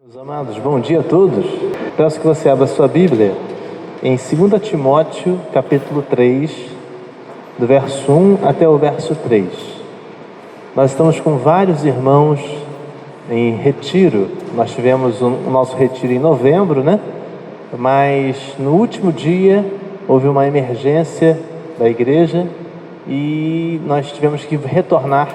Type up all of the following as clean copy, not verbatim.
Meus amados, bom dia a todos. Peço que você abra sua Bíblia em 2 Timóteo, capítulo 3, do verso 1 até o verso 3. Nós estamos com vários irmãos em retiro. Nós tivemos o nosso retiro em novembro, né? Mas no último dia houve uma emergência da igreja e nós tivemos que retornar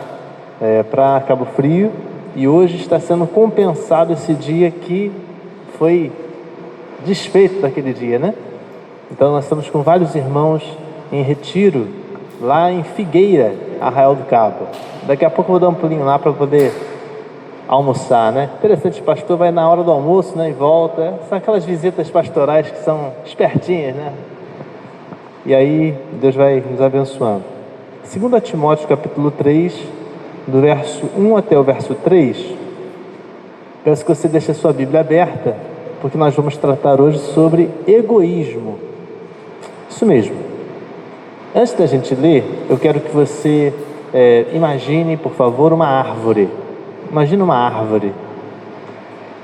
para Cabo Frio. E hoje está sendo compensado esse dia que foi desfeito daquele dia, né? Então nós estamos com vários irmãos em retiro lá em Figueira, Arraial do Cabo. Daqui a pouco eu vou dar um pulinho lá para poder almoçar, né? Interessante, o pastor vai na hora do almoço, né? E volta. São aquelas visitas pastorais que são espertinhas, né? E aí Deus vai nos abençoando. 2 Timóteo capítulo 3, do verso 1 até o verso 3, peço que você deixe a sua Bíblia aberta, porque nós vamos tratar hoje sobre egoísmo. Isso mesmo. Antes da gente ler, eu quero que você imagine, por favor, uma árvore. Imagine uma árvore.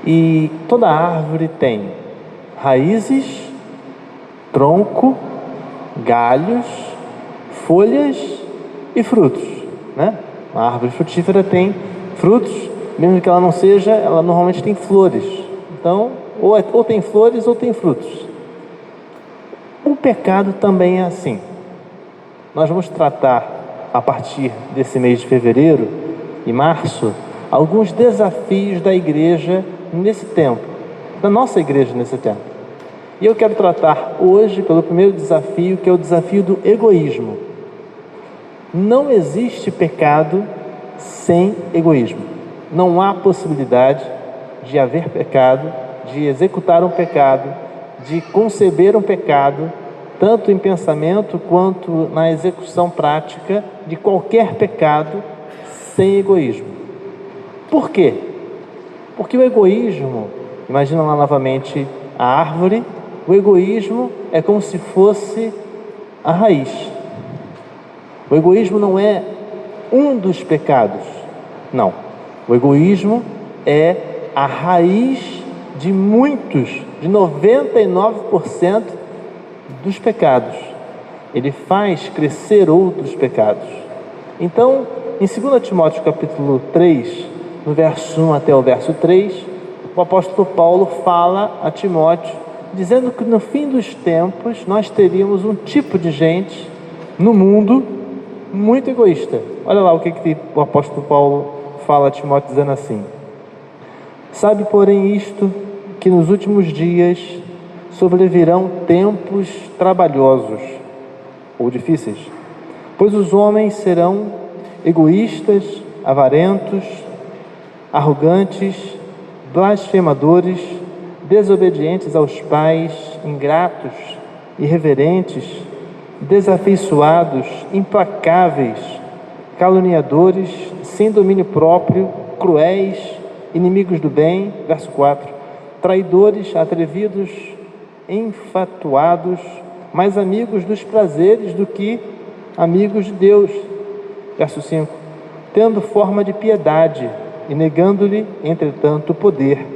E toda árvore tem raízes, tronco, galhos, folhas e frutos, né? Uma árvore frutífera tem frutos, mesmo que ela não seja, ela normalmente tem flores. Então, ou tem flores ou tem frutos. O pecado também é assim. Nós vamos tratar, a partir desse mês de fevereiro e março, alguns desafios da igreja nesse tempo, da nossa igreja nesse tempo. E eu quero tratar hoje pelo primeiro desafio, que é o desafio do egoísmo. Não existe pecado sem egoísmo. Não há possibilidade de haver pecado, de executar um pecado, de conceber um pecado, tanto em pensamento quanto na execução prática de qualquer pecado, sem egoísmo. Por quê? Porque o egoísmo, imagina lá novamente a árvore, o egoísmo é como se fosse a raiz. O egoísmo não é um dos pecados, não. O egoísmo é a raiz de muitos, de 99% dos pecados. Ele faz crescer outros pecados. Então, em 2 Timóteo capítulo 3, no verso 1 até o verso 3, o apóstolo Paulo fala a Timóteo, dizendo que no fim dos tempos nós teríamos um tipo de gente no mundo muito egoísta. Olha lá o que o apóstolo Paulo fala a Timóteo, dizendo assim: sabe, porém, isto, que nos últimos dias sobrevirão tempos trabalhosos ou difíceis, pois os homens serão egoístas, avarentos, arrogantes, blasfemadores, desobedientes aos pais, ingratos, irreverentes, desafeiçoados, implacáveis, caluniadores, sem domínio próprio, cruéis, inimigos do bem, verso 4, traidores, atrevidos, enfatuados, mais amigos dos prazeres do que amigos de Deus, verso 5, tendo forma de piedade e negando-lhe, entretanto, o poder,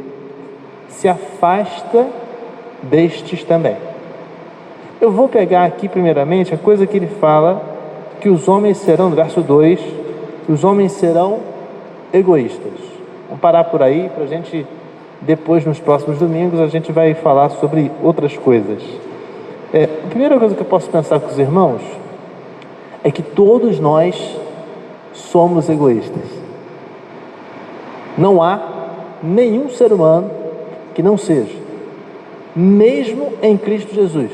se afasta destes também. Eu vou pegar aqui primeiramente a coisa que ele fala, que os homens serão, no verso 2, os homens serão egoístas. Vamos parar por aí, para a gente, depois nos próximos domingos, a gente vai falar sobre outras coisas. A primeira coisa que eu posso pensar com os irmãos é que todos nós somos egoístas. Não há nenhum ser humano que não seja, mesmo em Cristo Jesus.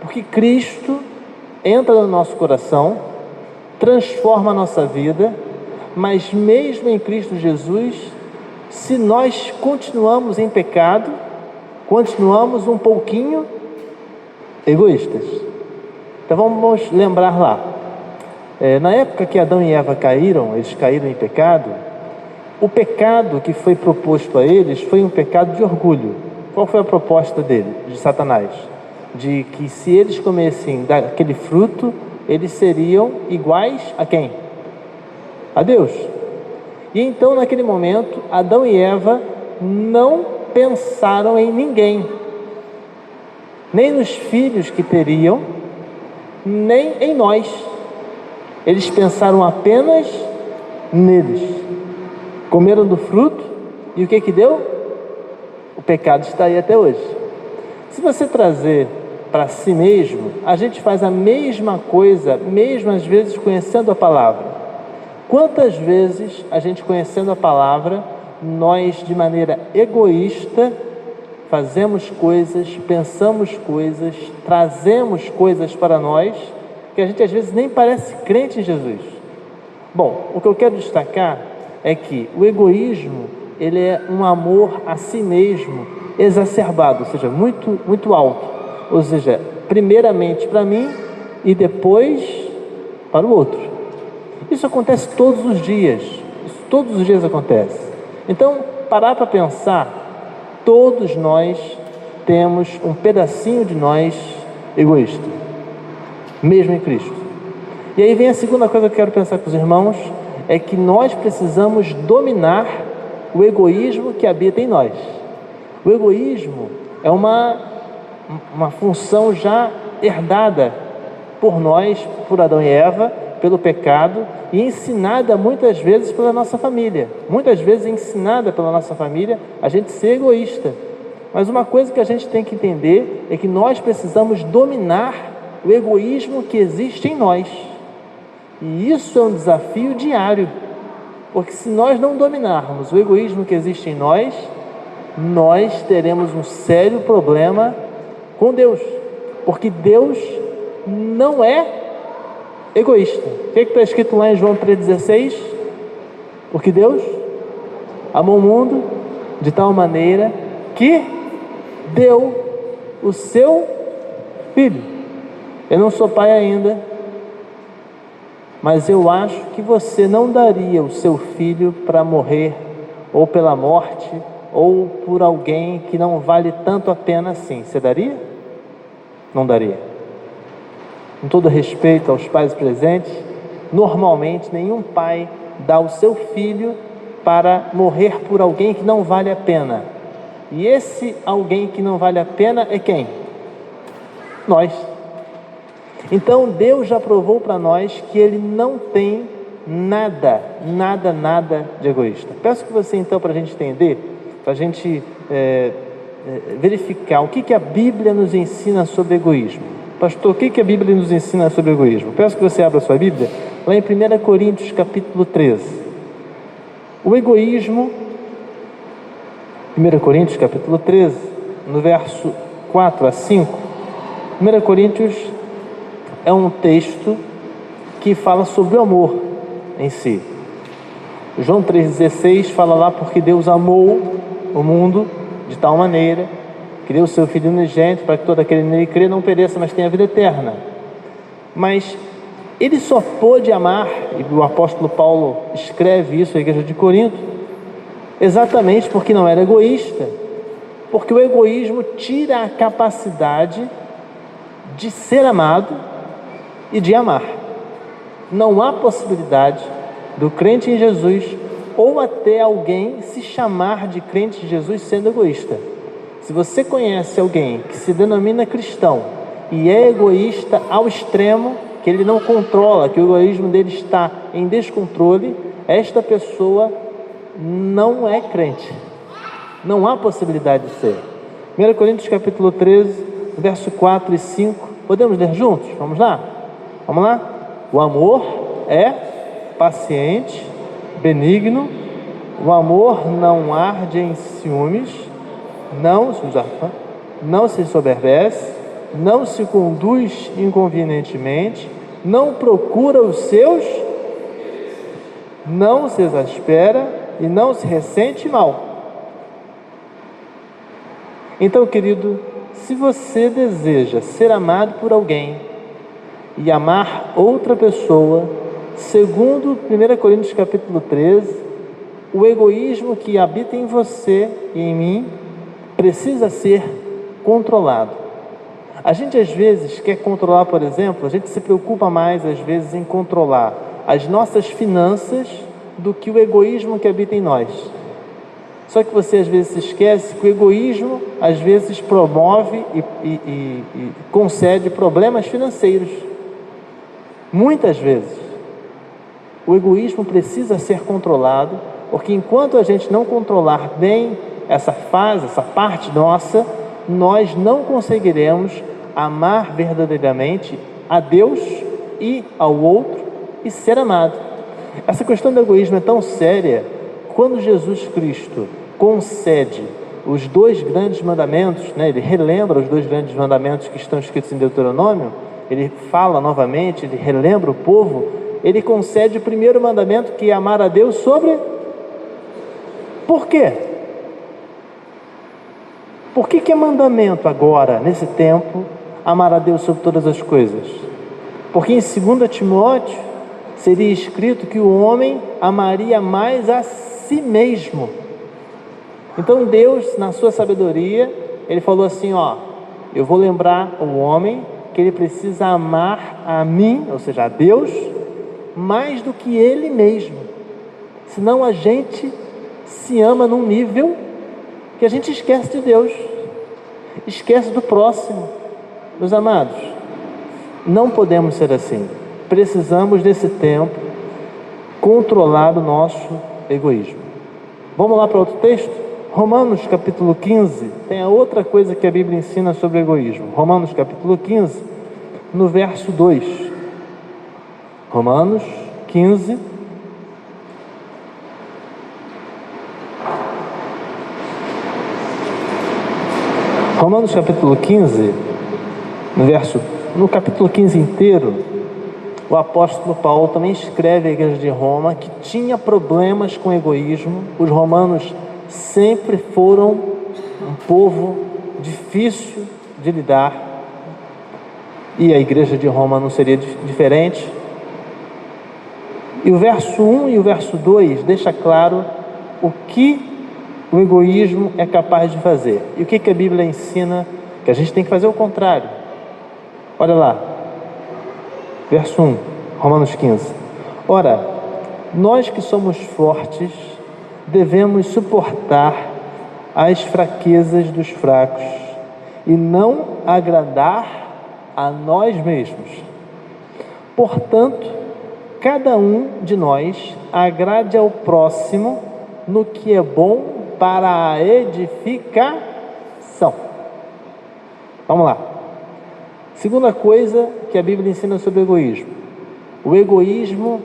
Porque Cristo entra no nosso coração, transforma a nossa vida, mas mesmo em Cristo Jesus, se nós continuamos em pecado, continuamos um pouquinho egoístas. Então vamos lembrar lá. Na época que Adão e Eva caíram, eles caíram em pecado, o pecado que foi proposto a eles foi um pecado de orgulho. Qual foi a proposta dele, de Satanás? De que se eles comessem daquele fruto, eles seriam iguais a quem? A Deus. E então, naquele momento, Adão e Eva não pensaram em ninguém, nem nos filhos que teriam, nem em nós. Eles pensaram apenas neles. Comeram do fruto e o que deu? O pecado está aí até hoje. Se você trazer para si mesmo, a gente faz a mesma coisa, mesmo às vezes conhecendo a palavra. Quantas vezes a gente conhecendo a palavra, nós de maneira egoísta fazemos coisas, pensamos coisas, trazemos coisas para nós, que a gente às vezes nem parece crente em Jesus. Bom, o que eu quero destacar é que o egoísmo, ele é um amor a si mesmo exacerbado, ou seja, muito, muito alto. Ou seja, primeiramente para mim e depois para o outro. Isso acontece todos os dias. Isso todos os dias acontece. Então, parar para pensar, todos nós temos um pedacinho de nós egoísta, mesmo em Cristo. E aí vem a segunda coisa que eu quero pensar com os irmãos, é que nós precisamos dominar o egoísmo que habita em nós. O egoísmo é uma função já herdada por nós, por Adão e Eva, pelo pecado, e ensinada muitas vezes pela nossa família. Muitas vezes ensinada pela nossa família a gente ser egoísta. Mas uma coisa que a gente tem que entender é que nós precisamos dominar o egoísmo que existe em nós. E isso é um desafio diário, porque se nós não dominarmos o egoísmo que existe em nós, nós teremos um sério problema com Deus, porque Deus não é egoísta. O que está escrito lá em João 3,16? Porque Deus amou o mundo de tal maneira que deu o seu Filho. Eu não sou pai ainda, mas eu acho que você não daria o seu filho para morrer, ou pela morte, ou por alguém que não vale tanto a pena assim. Você daria? Não daria. Com todo respeito aos pais presentes, normalmente nenhum pai dá o seu filho para morrer por alguém que não vale a pena. E esse alguém que não vale a pena é quem? Nós. Então Deus já provou para nós que Ele não tem nada de egoísta. Peço que você então, para a gente entender, para a gente verificar o que a Bíblia nos ensina sobre egoísmo. Pastor, o que a Bíblia nos ensina sobre egoísmo? Peço que você abra a sua Bíblia lá em 1 Coríntios capítulo 13. O egoísmo, 1 Coríntios capítulo 13, no verso 4 a 5. 1 Coríntios é um texto que fala sobre o amor em si. João 3,16 fala lá, porque Deus amou o mundo de tal maneira que deu o seu Filho unigênito para que todo aquele nele crê não pereça, mas tenha a vida eterna. Mas Ele só pôde amar, e o apóstolo Paulo escreve isso à igreja de Corinto, exatamente porque não era egoísta, porque o egoísmo tira a capacidade de ser amado e de amar. Não há possibilidade do crente em Jesus ou até alguém se chamar de crente em Jesus sendo egoísta. Se você conhece alguém que se denomina cristão e é egoísta ao extremo, que ele não controla, que o egoísmo dele está em descontrole, esta pessoa não é crente. Não há possibilidade de ser. 1 Coríntios capítulo 13, verso 4 e 5. Podemos ler juntos? Vamos lá? Vamos lá? O amor é paciente, benigno. O amor não arde em ciúmes, não se soberbece, não se conduz inconvenientemente, não procura os seus, não se exaspera e não se ressente mal. Então, querido, se você deseja ser amado por alguém e amar outra pessoa, segundo 1 Coríntios capítulo 13, o egoísmo que habita em você e em mim precisa ser controlado. A gente às vezes quer controlar, por exemplo, a gente se preocupa mais às vezes em controlar as nossas finanças do que o egoísmo que habita em nós. Só que você às vezes se esquece que o egoísmo às vezes promove e concede problemas financeiros. Muitas vezes. O egoísmo precisa ser controlado, porque enquanto a gente não controlar bem essa fase, essa parte nossa, nós não conseguiremos amar verdadeiramente a Deus e ao outro e ser amado. Essa questão do egoísmo é tão séria. Quando Jesus Cristo concede os 2 grandes mandamentos, ele relembra os 2 grandes mandamentos que estão escritos em Deuteronômio, ele fala novamente, ele relembra o povo, ele concede o primeiro mandamento, que é amar a Deus sobre... Por quê? Por que é mandamento agora, nesse tempo, amar a Deus sobre todas as coisas? Porque em 2 Timóteo seria escrito que o homem amaria mais a si mesmo. Então Deus, na sua sabedoria, ele falou assim, eu vou lembrar o homem que ele precisa amar a mim, ou seja, a Deus, mais do que ele mesmo. Senão a gente se ama num nível que a gente esquece de Deus, esquece do próximo. Meus amados, não podemos ser assim. Precisamos desse tempo controlar o nosso egoísmo. Vamos lá para outro texto? Romanos capítulo 15, tem a outra coisa que a Bíblia ensina sobre o egoísmo. Romanos capítulo 15, no verso 2. Romanos 15, Romanos capítulo 15, no capítulo 15 inteiro, o apóstolo Paulo também escreve à igreja de Roma que tinha problemas com egoísmo. Os romanos sempre foram um povo difícil de lidar, e a igreja de Roma não seria diferente. E o verso 1 e o verso 2 deixa claro o que o egoísmo é capaz de fazer. E o que a Bíblia ensina? Que a gente tem que fazer o contrário. Olha lá, verso 1, Romanos 15. Ora, nós que somos fortes, devemos suportar as fraquezas dos fracos e não agradar a nós mesmos. Portanto, cada um de nós agrade ao próximo no que é bom para a edificação. Vamos lá. Segunda coisa que a Bíblia ensina sobre o egoísmo. O egoísmo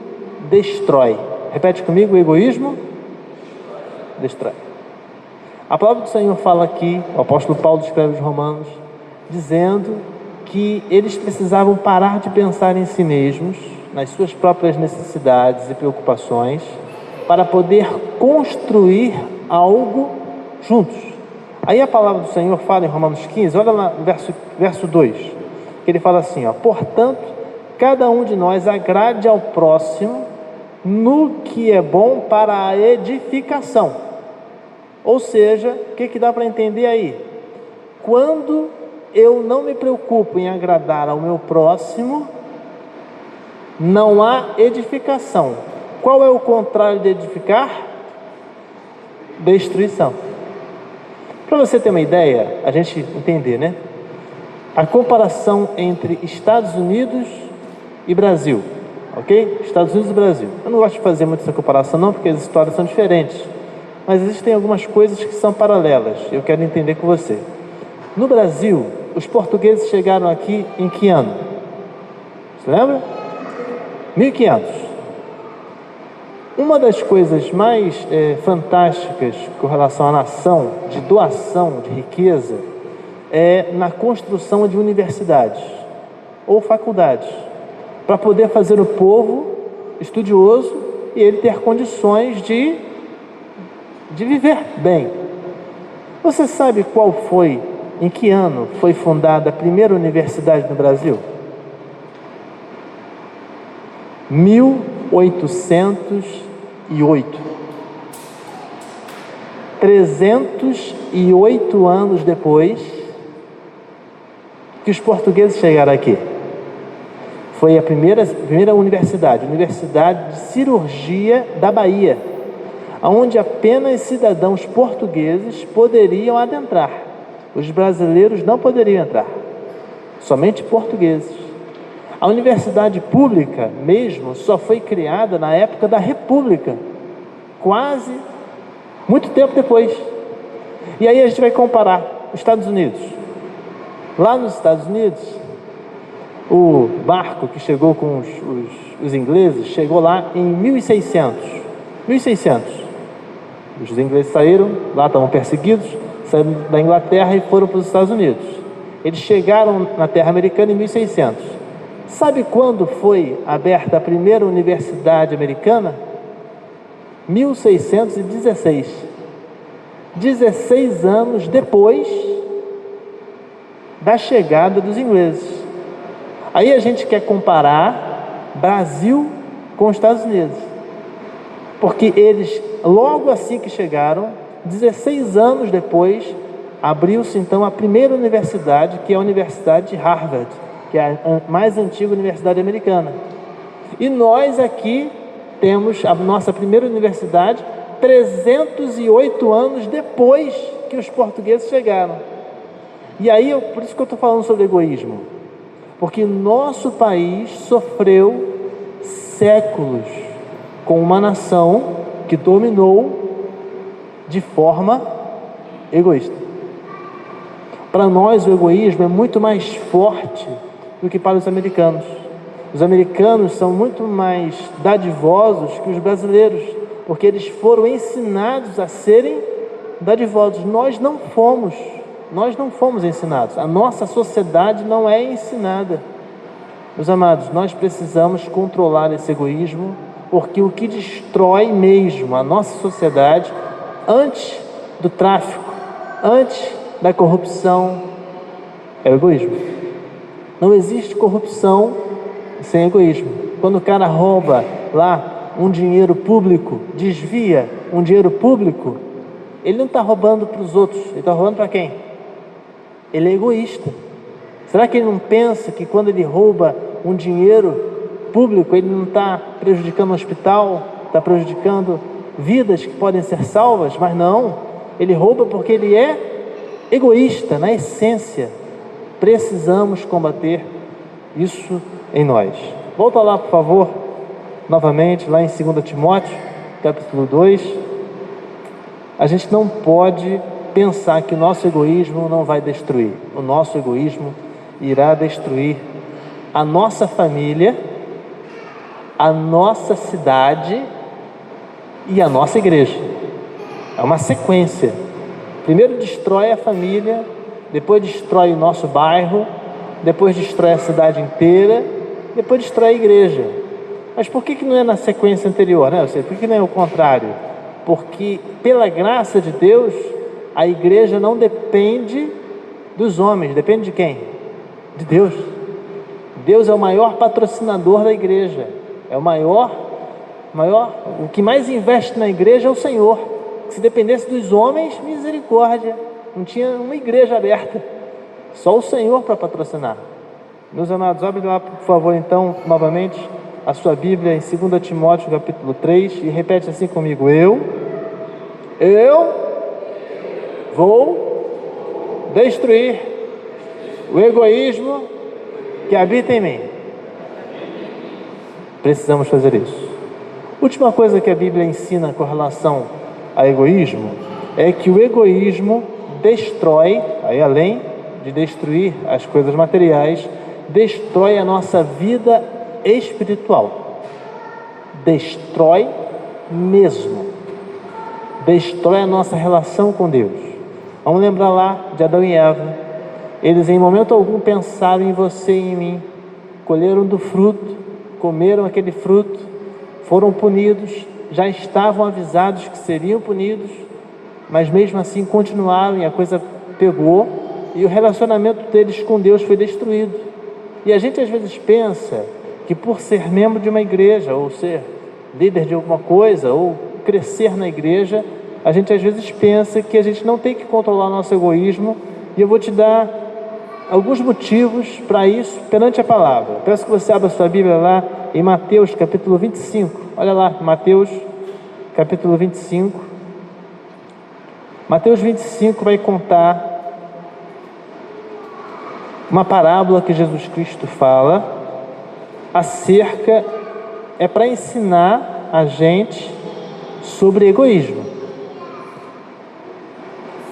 destrói. Repete comigo, o egoísmo destrói. A palavra do Senhor fala aqui, o apóstolo Paulo escreve aos Romanos, dizendo que eles precisavam parar de pensar em si mesmos, nas suas próprias necessidades e preocupações, para poder construir algo juntos. Aí a palavra do Senhor fala em Romanos 15, olha lá no verso 2, que ele fala assim, portanto, cada um de nós agrade ao próximo no que é bom para a edificação. Ou seja, o que dá para entender aí? Quando eu não me preocupo em agradar ao meu próximo, não há edificação. Qual é o contrário de edificar? Destruição. Para você ter uma ideia, a gente entender, né? A comparação entre Estados Unidos e Brasil, ok? Estados Unidos e Brasil. Eu não gosto de fazer muito essa comparação não, porque as histórias são diferentes. Mas existem algumas coisas que são paralelas. Eu quero entender com você. No Brasil, os portugueses chegaram aqui em que ano? Você lembra? 1500. Uma das coisas mais fantásticas com relação à nação, de doação de riqueza, é na construção de universidades ou faculdades, para poder fazer o povo estudioso e ele ter condições de viver bem. Você sabe qual foi, em que ano foi fundada a primeira universidade no Brasil? 1808. 308 anos depois que os portugueses chegaram aqui. Foi a primeira universidade, Universidade de Cirurgia da Bahia. onde apenas cidadãos portugueses poderiam adentrar. Os brasileiros não poderiam entrar, somente portugueses. A universidade pública mesmo só foi criada na época da República, quase muito tempo depois. E aí a gente vai comparar os Estados Unidos. Lá nos Estados Unidos, o barco que chegou com os ingleses chegou lá em 1600. Os ingleses saíram, lá estavam perseguidos, saíram da Inglaterra e foram para os Estados Unidos. Eles chegaram na terra americana em 1600. Sabe quando foi aberta a primeira universidade americana? 1616. 16 anos depois da chegada dos ingleses. Aí a gente quer comparar Brasil com os Estados Unidos, porque eles, logo assim que chegaram, 16 anos depois, abriu-se então a primeira universidade, que é a Universidade de Harvard, que é a mais antiga universidade americana. E nós aqui temos a nossa primeira universidade 308 anos depois que os portugueses chegaram. E aí, por isso que eu estou falando sobre egoísmo, porque nosso país sofreu séculos com uma nação que dominou de forma egoísta. Para nós o egoísmo é muito mais forte do que para os americanos. Os americanos são muito mais dadivosos que os brasileiros, porque eles foram ensinados a serem dadivosos. Nós não fomos ensinados. A nossa sociedade não é ensinada. Meus amados, nós precisamos controlar esse egoísmo, porque o que destrói mesmo a nossa sociedade, antes do tráfico, antes da corrupção, é o egoísmo. Não existe corrupção sem egoísmo. Quando o cara rouba lá um dinheiro público, desvia um dinheiro público, ele não está roubando para os outros, ele está roubando para quem? Ele é egoísta. Será que ele não pensa que quando ele rouba um dinheiro público, ele não está prejudicando o hospital, está prejudicando vidas que podem ser salvas? Mas não, ele rouba porque ele é egoísta, na essência. Precisamos combater isso em nós. Volta lá, por favor, novamente, lá em 2 Timóteo, capítulo 2. A gente não pode pensar que o nosso egoísmo não vai destruir. O nosso egoísmo irá destruir a nossa família, a nossa cidade e a nossa igreja. É uma sequência. Primeiro destrói a família, depois destrói o nosso bairro, depois destrói a cidade inteira, depois destrói a igreja. Mas por que não é na sequência anterior, né? Por que não é o contrário? Porque pela graça de Deus, a igreja não depende dos homens. Depende de quem? De Deus. Deus é o maior patrocinador da igreja. É o que mais investe na igreja é o Senhor. Se dependesse dos homens, misericórdia, não tinha uma igreja aberta. Só o Senhor para patrocinar. Meus amados, abre lá, por favor, então, novamente, a sua Bíblia em 2 Timóteo, capítulo 3, e repete assim comigo: Eu vou destruir o egoísmo que habita em mim. Precisamos fazer isso. Última coisa que a Bíblia ensina com relação a egoísmo é que o egoísmo destrói, aí além de destruir as coisas materiais, destrói a nossa vida espiritual. Destrói mesmo. Destrói a nossa relação com Deus. Vamos lembrar lá de Adão e Eva. Eles em momento algum pensaram em você e em mim. Colheram do fruto, comeram aquele fruto, foram punidos, já estavam avisados que seriam punidos, mas mesmo assim continuaram e a coisa pegou e o relacionamento deles com Deus foi destruído. E a gente às vezes pensa que por ser membro de uma igreja, ou ser líder de alguma coisa, ou crescer na igreja, a gente às vezes pensa que a gente não tem que controlar nosso egoísmo, e eu vou te dar alguns motivos para isso perante a palavra. Peço que você abra sua Bíblia lá em Mateus capítulo 25. Olha lá, Mateus capítulo 25. Mateus 25 vai contar uma parábola que Jesus Cristo fala é para ensinar a gente sobre egoísmo.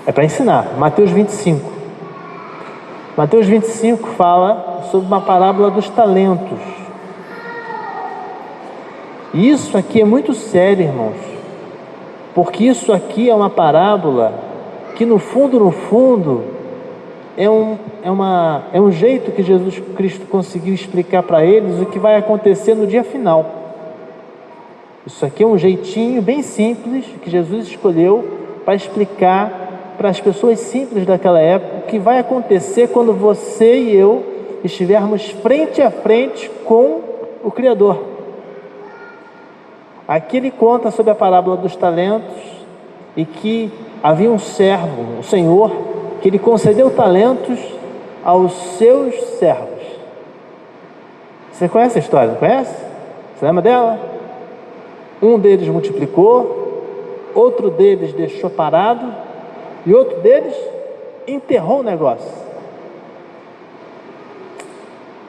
É para ensinar. Mateus 25. Mateus 25 fala sobre uma parábola dos talentos. E isso aqui é muito sério, irmãos, porque isso aqui é uma parábola que no fundo é um jeito que Jesus Cristo conseguiu explicar para eles o que vai acontecer no dia final. Isso aqui é um jeitinho bem simples que Jesus escolheu para explicar para as pessoas simples daquela época o que vai acontecer quando você e eu estivermos frente a frente com o Criador. Aqui ele conta sobre a parábola dos talentos e que havia um servo, um senhor, que ele concedeu talentos aos seus servos. Você conhece a história, não conhece? Você lembra dela? Um deles multiplicou, outro deles deixou parado e outro deles enterrou o negócio.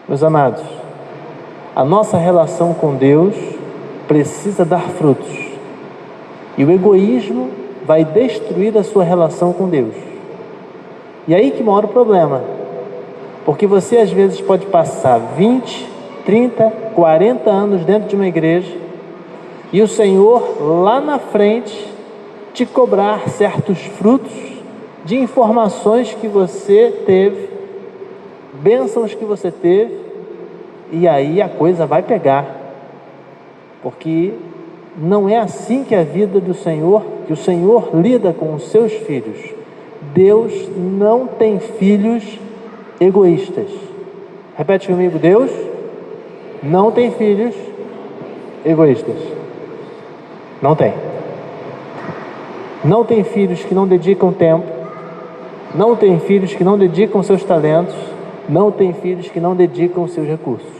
Meus amados, a nossa relação com Deus precisa dar frutos, e o egoísmo vai destruir a sua relação com Deus. E aí que mora o problema, porque você às vezes pode passar 20, 30, 40 anos dentro de uma igreja e o Senhor lá na frente te cobrar certos frutos de informações que você teve, bênçãos que você teve, e aí a coisa vai pegar, porque não é assim que a vida do Senhor, que o Senhor lida com os seus filhos. Deus não tem filhos egoístas. Repete comigo: Deus não tem filhos egoístas. Não tem. Não tem filhos que não dedicam tempo, não tem filhos que não dedicam seus talentos, não tem filhos que não dedicam seus recursos.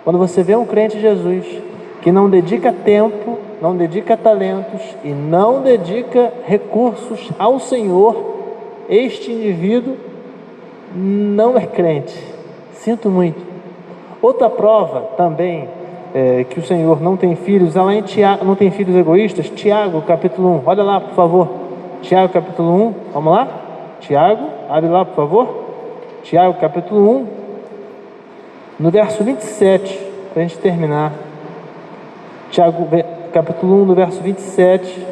Quando você vê um crente de Jesus que não dedica tempo, não dedica talentos e não dedica recursos ao Senhor, este indivíduo não é crente. Sinto muito. Outra prova também que o Senhor não tem filhos, ela em Tiago, não tem filhos egoístas. Tiago, capítulo 1, olha lá, por favor. Tiago, capítulo 1, vamos lá? Tiago, abre lá, por favor. Tiago, capítulo 1, no verso 27, para a gente terminar. Tiago, capítulo 1, no verso 27,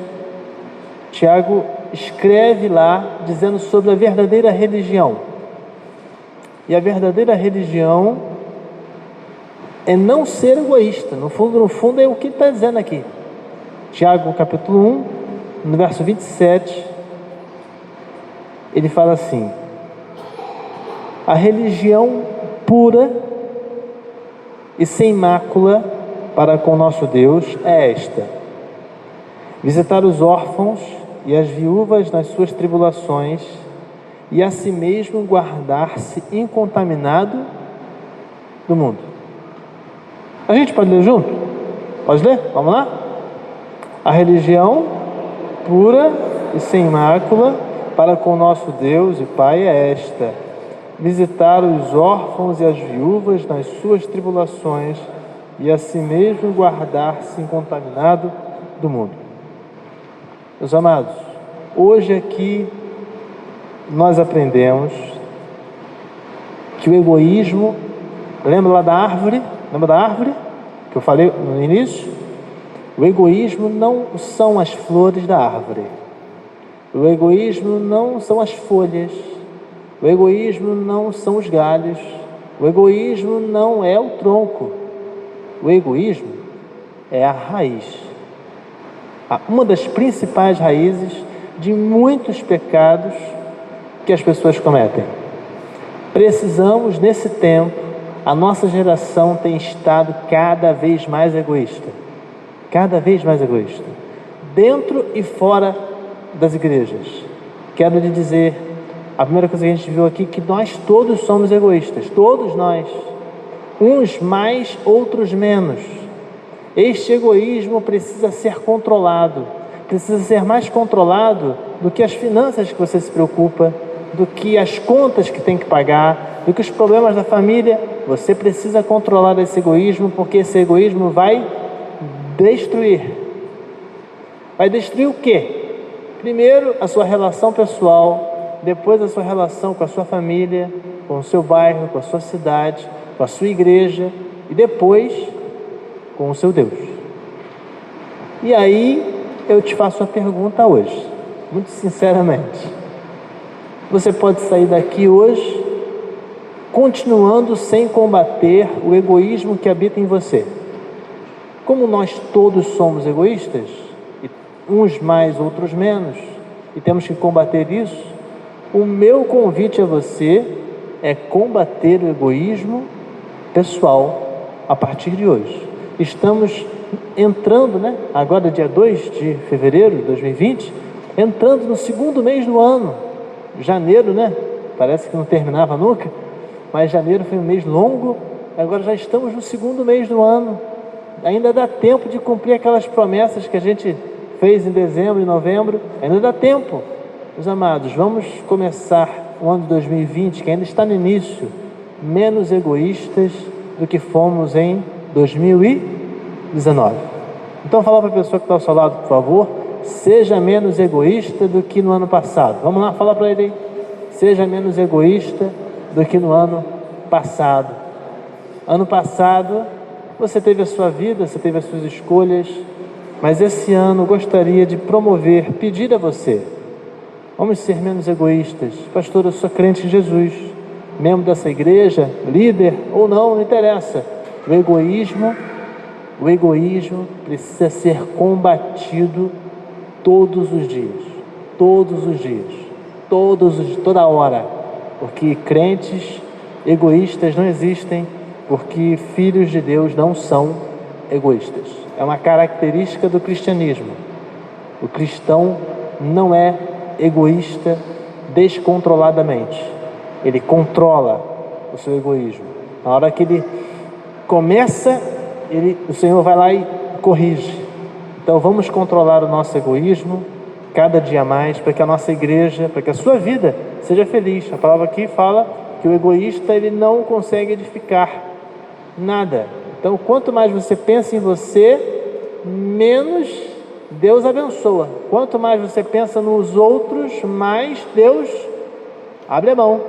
Tiago escreve lá, dizendo sobre a verdadeira religião. E a verdadeira religião é não ser egoísta. No fundo é o que ele está dizendo aqui. Tiago, capítulo 1, no verso 27, ele fala assim: a religião pura e sem mácula para com nosso Deus é esta: visitar os órfãos e as viúvas nas suas tribulações, e a si mesmo guardar-se incontaminado do mundo. A gente pode ler junto? Pode ler? Vamos lá? A religião pura e sem mácula para com nosso Deus e Pai é esta: visitar os órfãos e as viúvas nas suas tribulações, e a si mesmo guardar-se incontaminado do mundo. Meus amados, hoje aqui nós aprendemos que o egoísmo, lembra lá da árvore? Lembra da árvore que eu falei no início? O egoísmo não são as flores da árvore. O egoísmo não são as folhas. O egoísmo não são os galhos. O egoísmo não é o tronco. O egoísmo é a raiz. Uma das principais raízes de muitos pecados que as pessoas cometem. Precisamos, nesse tempo, a nossa geração tem estado cada vez mais egoísta. Cada vez mais egoísta. Dentro e fora das igrejas. Quero lhe dizer, a primeira coisa que a gente viu aqui, que nós todos somos egoístas. Todos nós. Uns mais, outros menos. Este egoísmo precisa ser controlado, precisa ser mais controlado do que as finanças que você se preocupa, do que as contas que tem que pagar, do que os problemas da família. Você precisa controlar esse egoísmo, porque esse egoísmo vai destruir. Vai destruir o quê? Primeiro, a sua relação pessoal, depois a sua relação com a sua família, com o seu bairro, com a sua cidade, com a sua igreja e depois com o seu Deus. E aí eu te faço uma pergunta hoje, muito sinceramente. Você pode sair daqui hoje continuando sem combater o egoísmo que habita em você. Como nós todos somos egoístas, uns mais, outros menos, e temos que combater isso, o meu convite a você é combater o egoísmo pessoal a partir de hoje. Estamos entrando, agora dia 2 de fevereiro de 2020, entrando no segundo mês do ano. Janeiro, parece que não terminava nunca, mas janeiro foi um mês longo, agora já estamos no segundo mês do ano. Ainda dá tempo de cumprir aquelas promessas que a gente fez em dezembro e novembro, ainda dá tempo. Meus amados, vamos começar o ano de 2020, que ainda está no início, menos egoístas do que fomos em 2019. Então fala para a pessoa que está ao seu lado, por favor, seja menos egoísta do que no ano passado. Vamos lá, fala para ele aí. Seja menos egoísta do que no ano passado. Ano passado, você teve a sua vida, você teve as suas escolhas, mas esse ano eu gostaria de promover, pedir a você, vamos ser menos egoístas. Pastor, eu sou crente em Jesus, membro dessa igreja, líder ou não interessa. O egoísmo precisa ser combatido todos os dias, toda hora, porque crentes egoístas não existem, porque filhos de Deus não são egoístas. É uma característica do cristianismo. O cristão não é egoísta descontroladamente. Ele controla o seu egoísmo. Na hora que ele começa, o Senhor vai lá e corrige. Então vamos controlar o nosso egoísmo cada dia mais, para que a nossa igreja, para que a sua vida seja feliz. A palavra aqui fala que o egoísta ele não consegue edificar nada. Então, quanto mais você pensa em você, menos Deus abençoa. Quanto mais você pensa nos outros, mais Deus abre a mão.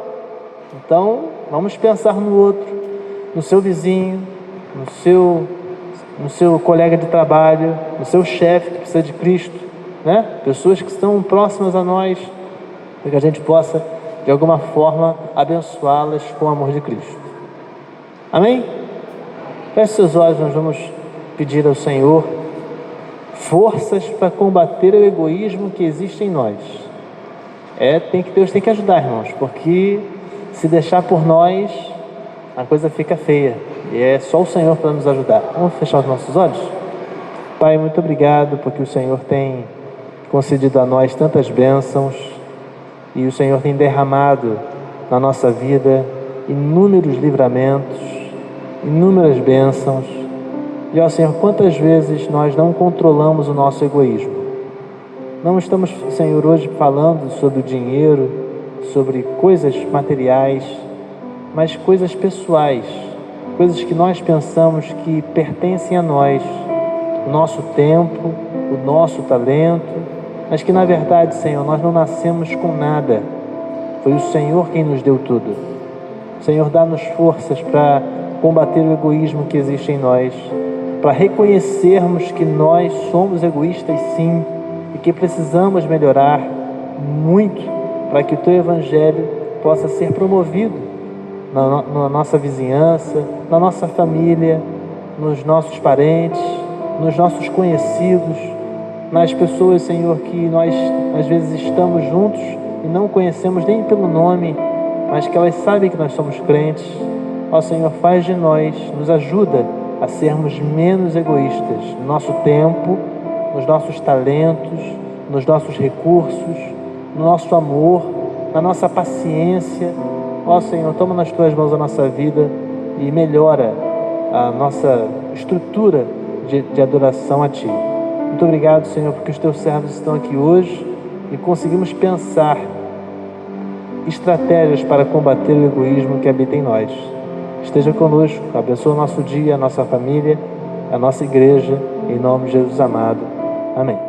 Então, vamos pensar no outro, no seu vizinho, no seu colega de trabalho, no seu chefe que precisa de Cristo, Pessoas que estão próximas a nós, para que a gente possa, de alguma forma, abençoá-las com o amor de Cristo. Amém? Feche seus olhos, nós vamos pedir ao Senhor forças para combater o egoísmo que existe em nós. Deus tem que ajudar, irmãos, porque se deixar por nós, a coisa fica feia. E é só o Senhor para nos ajudar. Vamos fechar os nossos olhos? Pai, muito obrigado porque o Senhor tem concedido a nós tantas bênçãos e o Senhor tem derramado na nossa vida inúmeros livramentos, inúmeras bênçãos. E ó Senhor, quantas vezes nós não controlamos o nosso egoísmo? Não estamos, Senhor, hoje falando sobre o dinheiro, sobre coisas materiais, mas coisas pessoais, coisas que nós pensamos que pertencem a nós, o nosso tempo, o nosso talento, mas que na verdade, Senhor, nós não nascemos com nada. Foi o Senhor quem nos deu tudo. Senhor, dá-nos forças para combater o egoísmo que existe em nós, para reconhecermos que nós somos egoístas sim, e que precisamos melhorar muito para que o Teu Evangelho possa ser promovido na nossa vizinhança, na nossa família, nos nossos parentes, nos nossos conhecidos, nas pessoas, Senhor, que nós às vezes estamos juntos e não conhecemos nem pelo nome, mas que elas sabem que nós somos crentes. Ó Senhor, faz de nós, nos ajuda a sermos menos egoístas no nosso tempo, nos nossos talentos, nos nossos recursos, no nosso amor, na nossa paciência. Ó Senhor, toma nas Tuas mãos a nossa vida e melhora a nossa estrutura de adoração a Ti. Muito obrigado, Senhor, porque os Teus servos estão aqui hoje e conseguimos pensar estratégias para combater o egoísmo que habita em nós. Esteja conosco, abençoa o nosso dia, a nossa família, a nossa igreja, em nome de Jesus amado. Amém.